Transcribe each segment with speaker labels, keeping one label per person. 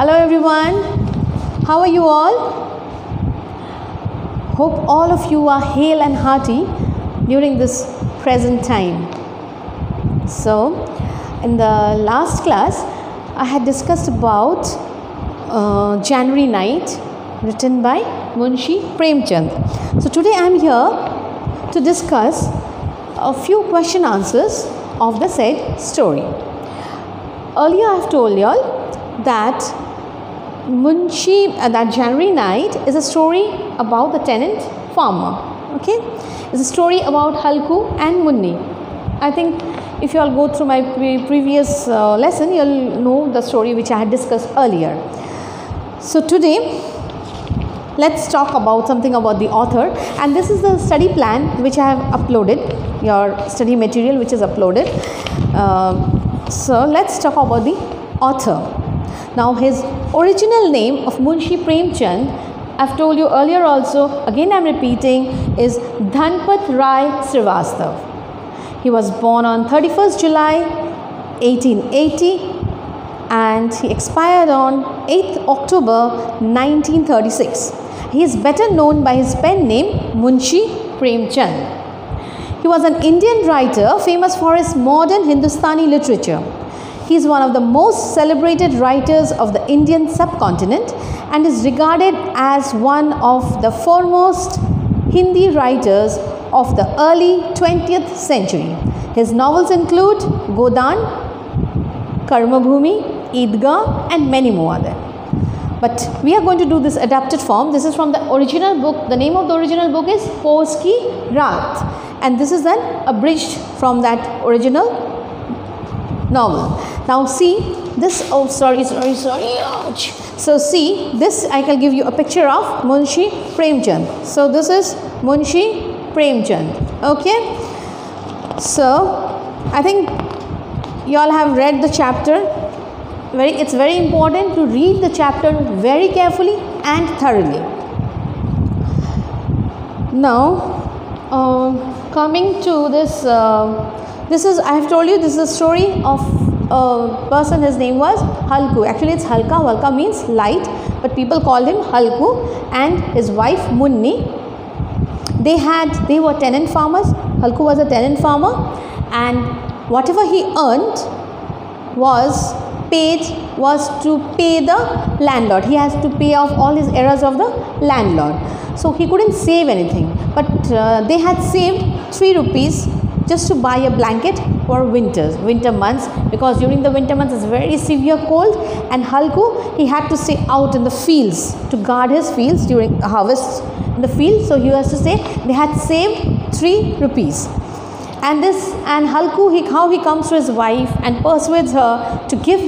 Speaker 1: Hello everyone, how are you all? Hope all of you are hale and hearty during this present time. So, in the last class, I had discussed about January Night written by Munshi Premchand. So, today I am here to discuss a few question answers of the said story. Earlier I have told you all that that January Night is a story about the tenant farmer. Okay, it's a story about Halku and Munni. I think if you all go through my previous lesson, you'll know the story which I had discussed earlier. So today, let's talk about something about the author, and this is the study plan which I have uploaded, your study material which is uploaded. So let's talk about the author. Now his original name of Munshi Premchand, I've told you earlier also, again I'm repeating, is Dhanpat Rai Srivastav. He was born on 31st July 1880 and he expired on 8th October 1936. He is better known by his pen name Munshi Premchand. He was an Indian writer famous for his modern Hindustani literature. He is one of the most celebrated writers of the Indian subcontinent and is regarded as one of the foremost Hindi writers of the early 20th century. His novels include Godan, Karmabhumi, Eidgah and many more other. But we are going to do this adapted form. This is from the original book. The name of the original book is Pos Ki Raat, and this is then abridged from that original novel. Now see this, ouch. So see this, I can give you a picture of Munshi Premchand. So this is Munshi Premchand. Okay, so I think you all have read the chapter. It's very important to read the chapter very carefully and thoroughly. Now coming to this, this is, I have told you, this is a story of a person. His name was Halku. Actually it's Halka. Halka means light, but people called him Halku, and his wife Munni. They were tenant farmers. Halku was a tenant farmer, and whatever he earned was to pay the landlord. He has to pay off all his errors of the landlord. So he couldn't save anything, but they had saved 3 rupees just to buy a blanket for winter months, because during the winter months it's very severe cold, and Halku, he had to stay out in the fields to guard his fields during harvest in the field. So he has to say they had saved 3 rupees. And Halku, how he comes to his wife and persuades her to give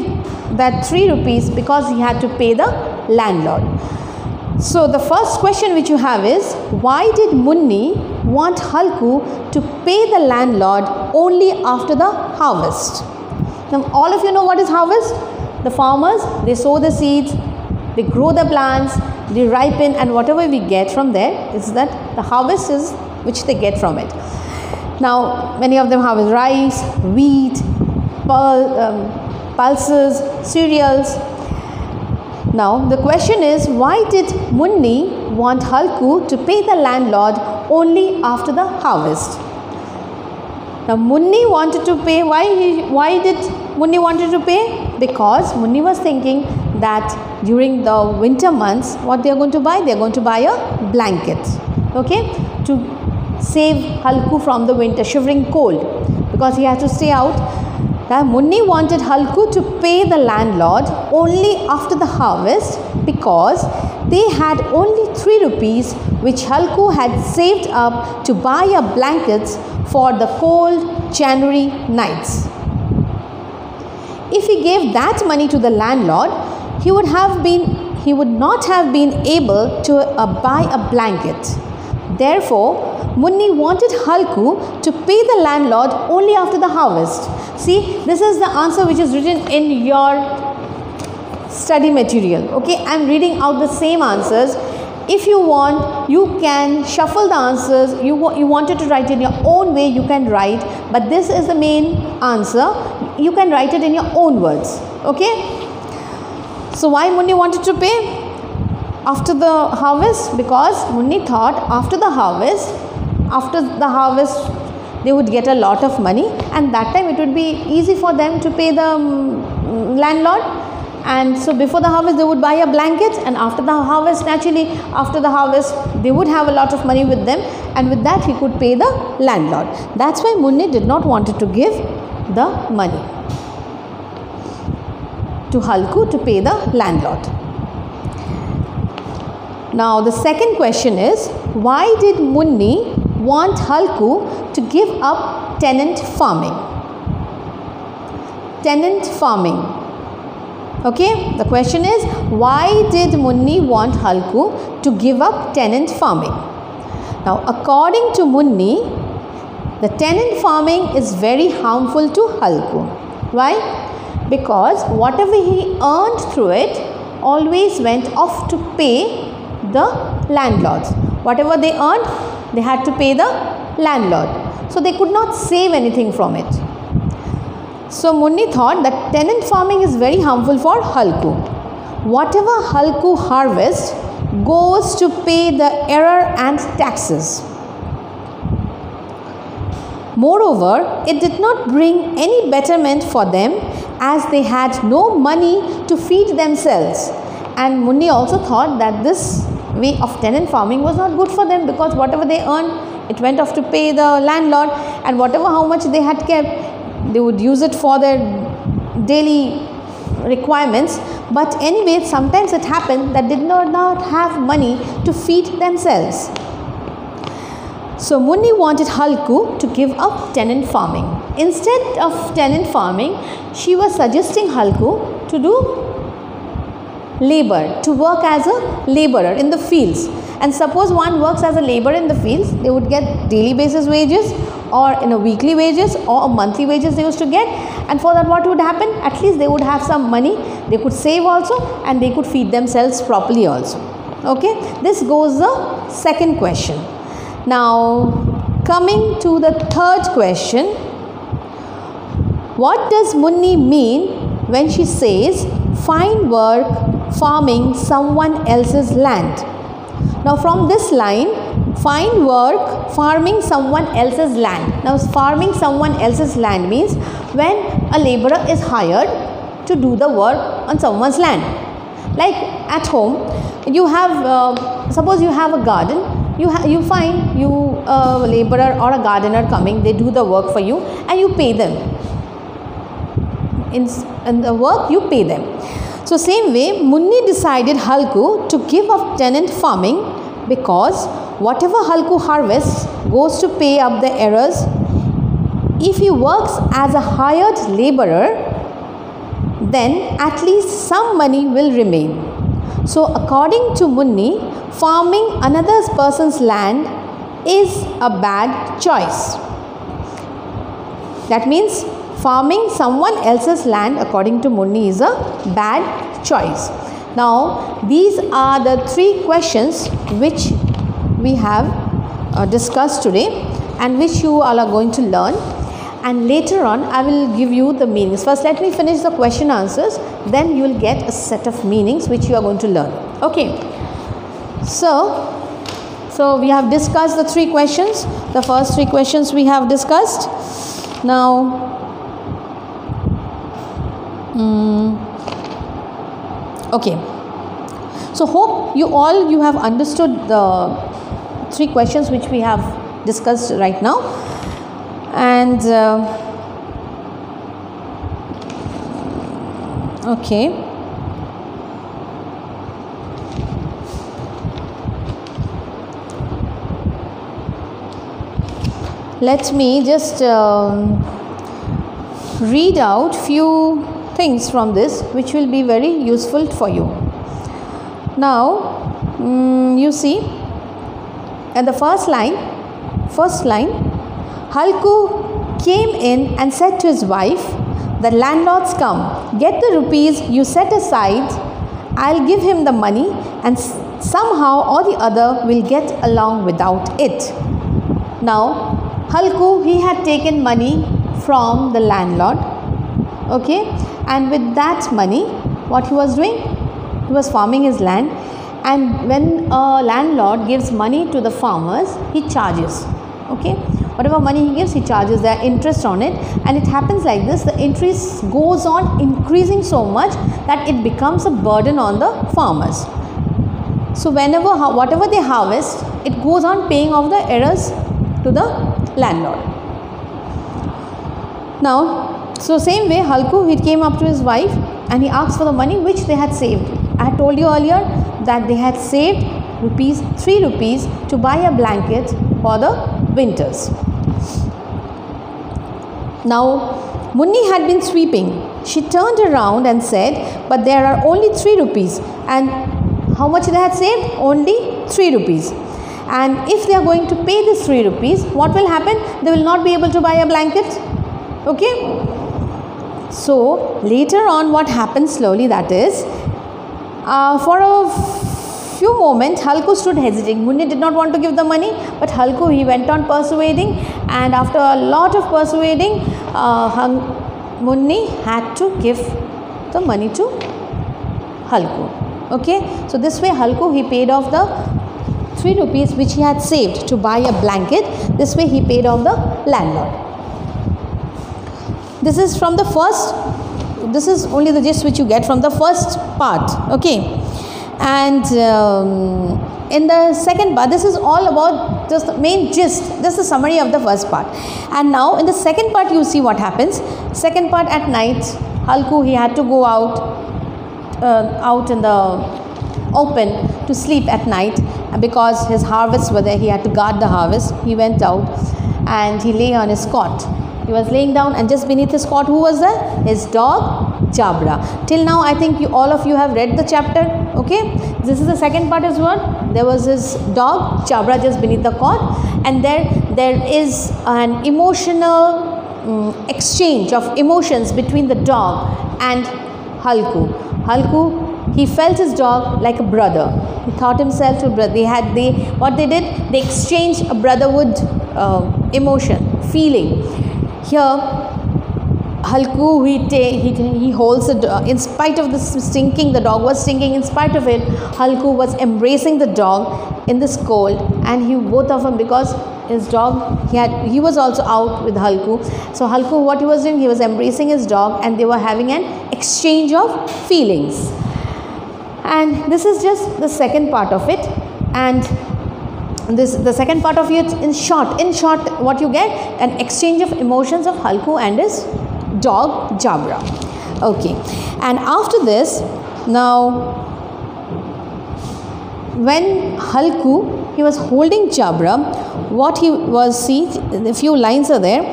Speaker 1: that 3 rupees because he had to pay the landlord. So the first question which you have is, why did Munni want Halku to pay the landlord only after the harvest? Now all of you know what is harvest. The farmers, they sow the seeds, they grow the plants, they ripen, and whatever we get from there is that the harvest is which they get from it. Now many of them harvest rice, wheat, pulses, cereals. Now the question is, why did Munni want Halku to pay the landlord only after the harvest? Now Munni wanted to pay. Why did Munni wanted to pay? Because Munni was thinking that during the winter months, what they are going to buy? They are going to buy a blanket. Okay, to save Halku from the winter shivering cold, because he has to stay out. Now Munni wanted Halku to pay the landlord only after the harvest because they had only 3 rupees which Halku had saved up to buy a blankets for the cold January nights. If he gave that money to the landlord, he would not have been able to buy a blanket. Therefore, Munni wanted Halku to pay the landlord only after the harvest. See, this is the answer which is written in your study material. Okay, I am reading out the same answers. If you want, you can shuffle the answers. You wanted to write in your own way, you can write, but this is the main answer. You can write it in your own words. Okay, So why Munni wanted to pay after the harvest? Because Munni thought after the harvest they would get a lot of money, and that time it would be easy for them to pay the landlord. And so before the harvest they would buy a blanket, and after the harvest, naturally after the harvest they would have a lot of money with them, and with that he could pay the landlord. That's why Munni did not wanted to give the money to Halku to pay the landlord. Now the second question is, why did Munni want Halku to give up tenant farming? Tenant farming. Okay, the question is, why did Munni want Halku to give up tenant farming? Now according to Munni, the tenant farming is very harmful to Halku. Why? Because whatever he earned through it always went off to pay the landlords. Whatever they earned, they had to pay the landlord. So they could not save anything from it. So Munni thought that tenant farming is very harmful for Halku. Whatever Halku harvests goes to pay the error and taxes. Moreover, it did not bring any betterment for them, as they had no money to feed themselves. And Munni also thought that this way of tenant farming was not good for them, because whatever they earned, it went off to pay the landlord, and whatever how much they had kept, they would use it for their daily requirements. But anyway, sometimes it happened that did not have money to feed themselves. So Munni wanted Halku to give up tenant farming. Instead of tenant farming, she was suggesting Halku to do labor, to work as a laborer in the fields. And suppose one works as a laborer in the fields, they would get daily basis wages, or in a weekly wages, or a monthly wages they used to get. And for that, what would happen? At least they would have some money, they could save also, and they could feed themselves properly also. Okay, this goes the second question. Now coming to the third question, what does Munni mean when she says find work farming someone else's land? Now from this line, find work farming someone else's land. Now farming someone else's land means when a laborer is hired to do the work on someone's land. Like at home, you have suppose you have a garden, you find a laborer or a gardener coming, they do the work for you and you pay them. In the work you pay them. So same way, Munni decided Halku to give up tenant farming, because whatever Halku harvests goes to pay up the errors. If he works as a hired laborer, then at least some money will remain. So according to Munni, farming another person's land is a bad choice. That means farming someone else's land, according to Munni, is a bad choice. Now these are the three questions which we have discussed today, and which you all are going to learn, and later on I will give you the meanings. First let me finish the question answers, then you will get a set of meanings which you are going to learn. Okay, so we have discussed the three questions. The first three questions we have discussed. Now okay, so hope you have understood the three questions which we have discussed right now. And okay, let me just read out few things from this which will be very useful for you. Now you see, at the first line, Halku came in and said to his wife, "The landlord's come, get the rupees you set aside, I'll give him the money, and somehow or the other we'll get along without it." Now Halku, he had taken money from the landlord, okay, and with that money what he was doing, he was farming his land, and when a landlord gives money to the farmers, he charges. Okay, whatever money he gives, he charges their interest on it, and it happens like this. The interest goes on increasing so much that it becomes a burden on the farmers. So whatever they harvest, it goes on paying off the errors to the landlord. Now, so same way, Halku, he came up to his wife and he asked for the money which they had saved. I had told you earlier that they had saved 3 rupees to buy a blanket for the winters. Now, Munni had been sweeping. She turned around and said, but there are only 3 rupees. And how much they had saved? Only 3 rupees. And if they are going to pay this 3 rupees, what will happen? They will not be able to buy a blanket. Okay. So, later on what happened slowly, that is, for a few moments, Halku stood hesitating. Munni did not want to give the money, but Halku, he went on persuading, and after a lot of persuading, Munni had to give the money to Halku. Okay, so this way Halku, he paid off the 3 rupees which he had saved to buy a blanket. This way he paid off the landlord. This is from the first, this is only the gist which you get from the first part. Okay, and in the second part, this is all about just the main gist, just the summary of the first part. And now in the second part, you see what happens. Second part, at night, Halku, he had to go out in the open to sleep at night, because his harvests were there. He had to guard the harvest. He went out and he lay on his cot. He was laying down, and just beneath his cot, who was there? His dog Jabra. Till now, I think all of you have read the chapter. Okay, this is the second part as well. There was his dog Jabra just beneath the cot, and there is an emotional exchange of emotions between the dog and Halku. Halku, he felt his dog like a brother. He thought himself to a brother. What they did, they exchanged a brotherhood emotion, feeling. Here, Halku, he holds the dog. In spite of the stinking, the dog was stinking. In spite of it, Halku was embracing the dog in this cold, and both of them, because his dog, he was also out with Halku. So Halku, what he was doing, he was embracing his dog, and they were having an exchange of feelings. And this is just the second part of it. And the second part of it, in short, what you get, an exchange of emotions of Halku and his dog Jabra. Okay, and after this, now when Halku, he was holding Jabra, what he was, see, a few lines are there.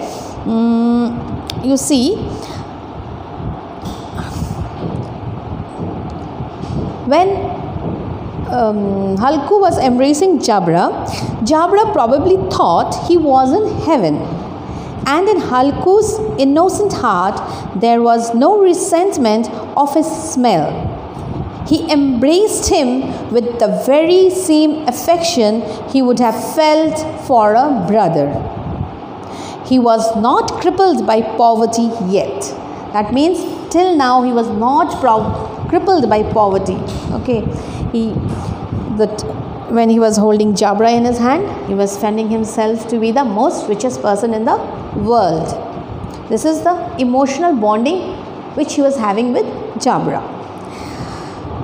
Speaker 1: You see, when Halku was embracing Jabra, Jabra probably thought he was in heaven. And in Halku's innocent heart, there was no resentment of his smell. He embraced him with the very same affection he would have felt for a brother. He was not crippled by poverty yet. That means till now he was not crippled by poverty. Okay, when he was holding Jabra in his hand, he was finding himself to be the most richest person in the world. This is the emotional bonding which he was having with Jabra.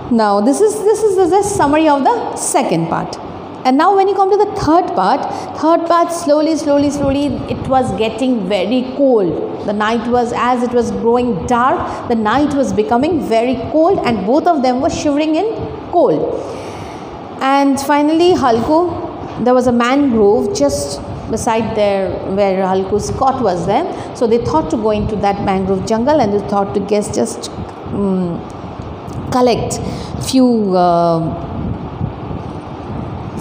Speaker 1: Now this is the summary of the second part. And now when you come to the third part, slowly it was getting very cold. The night was, as it was growing dark, the night was becoming very cold, and both of them were shivering in cold. And finally, Halku, there was a mangrove just beside there where Halku's cot was there. So they thought to go into that mangrove jungle, and they thought to just collect few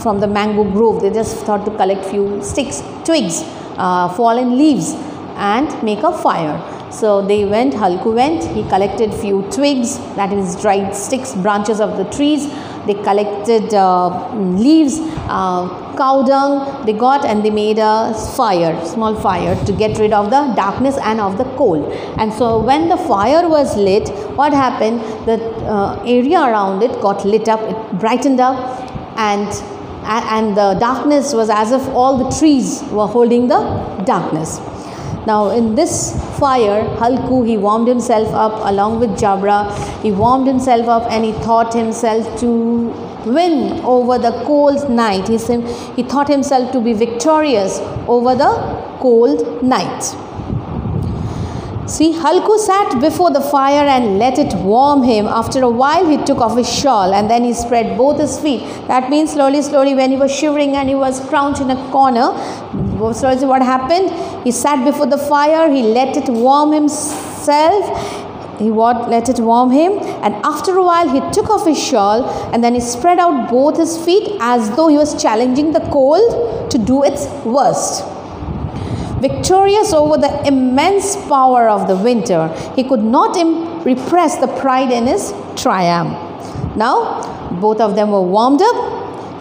Speaker 1: from the mango grove. They just thought to collect few sticks, twigs, fallen leaves, and make a fire. So they went, Halku went, he collected few twigs, that is dried sticks, branches of the trees. They collected leaves, cow dung they got, and they made a fire, small fire, to get rid of the darkness and of the cold. And so when the fire was lit, what happened? The area around it got lit up, it brightened up, and the darkness was as if all the trees were holding the darkness. Now in this fire, Halku, he warmed himself up along with Jabra. He warmed himself up and he thought himself to win over the cold night. He thought himself to be victorious over the cold night. See, Halku sat before the fire and let it warm him. After a while, he took off his shawl and then he spread both his feet. That means slowly, when he was shivering and he was crouched in a corner, slowly what happened? He sat before the fire, he let it warm himself. He let it warm him, and after a while he took off his shawl and then he spread out both his feet as though he was challenging the cold to do its worst. Victorious over the immense power of the winter, he could not repress the pride in his triumph. Now, both of them were warmed up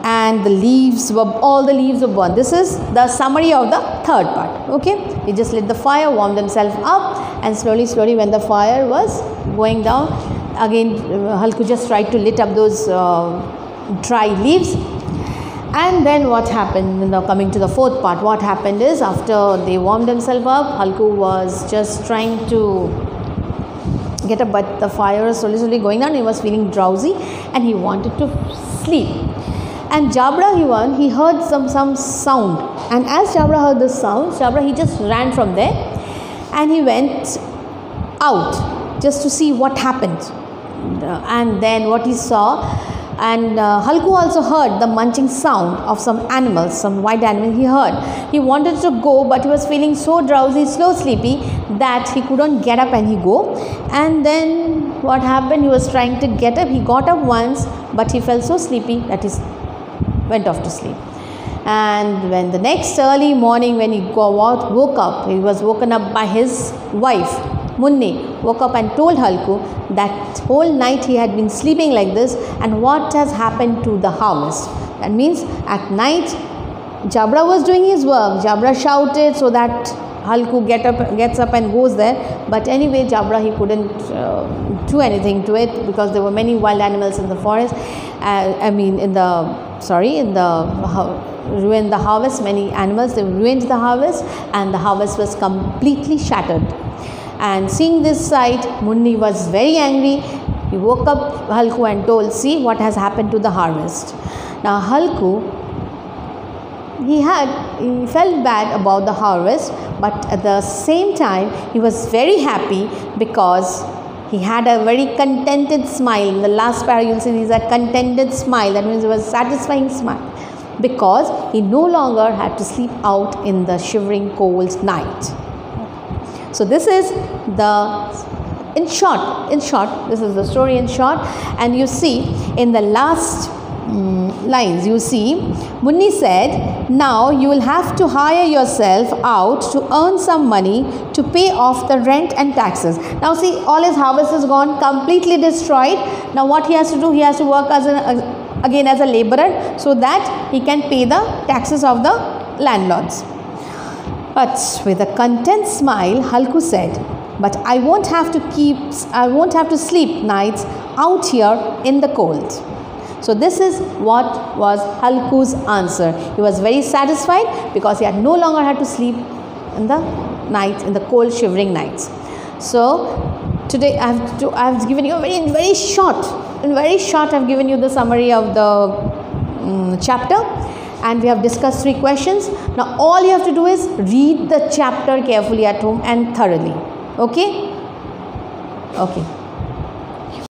Speaker 1: and all the leaves were burned. This is the summary of the third part. Okay, he just lit the fire, warmed himself up, and slowly when the fire was going down, again Halku just tried to lit up those dry leaves. And then what happened, coming to the fourth part, what happened is, after they warmed themselves up, Halku was just trying to get up, but the fire was slowly going down. He was feeling drowsy and he wanted to sleep. And Jabra, he heard some sound, and as Jabra heard the sound, he just ran from there and he went out just to see what happened. And then what he saw, and Halku also heard the munching sound of some animals, some white animal he heard. He wanted to go, but he was feeling so drowsy, so sleepy, that he couldn't get up and he go. And then what happened? He was trying to get up. He got up once, but he felt so sleepy that he went off to sleep. And when the next early morning, when he woke up, he was woken up by his wife. Munni woke up and told Halku that whole night he had been sleeping like this, and what has happened to the harvest. That means at night Jabra was doing his work. Jabra shouted so that Halku gets up and goes there. But anyway, Jabra, he couldn't do anything to it because there were many wild animals in the forest. Ruined the harvest. Many animals, they ruined the harvest, and the harvest was completely shattered. And seeing this sight, Munni was very angry. He woke up Halku and told, see what has happened to the harvest. Now Halku, he felt bad about the harvest, but at the same time he was very happy because he had a very contented smile. In the last para you'll see he has a contented smile. That means it was a satisfying smile, because he no longer had to sleep out in the shivering cold night. So this is in short, this is the story in short. And you see in the last lines, you see Munni said, now you will have to hire yourself out to earn some money to pay off the rent and taxes. Now see, all his harvest is gone, completely destroyed. Now what he has to do, he has to work again as a laborer so that he can pay the taxes of the landlords. But with a content smile, Halku said, but I won't have to sleep nights out here in the cold. So this is what was Halku's answer. He was very satisfied because he had no longer had to sleep in the nights, in the cold shivering nights. So today I have given you in very short I've given you the summary of the chapter, and we have discussed 3 questions. Now all you have to do is read the chapter carefully at home and thoroughly. Okay? Okay.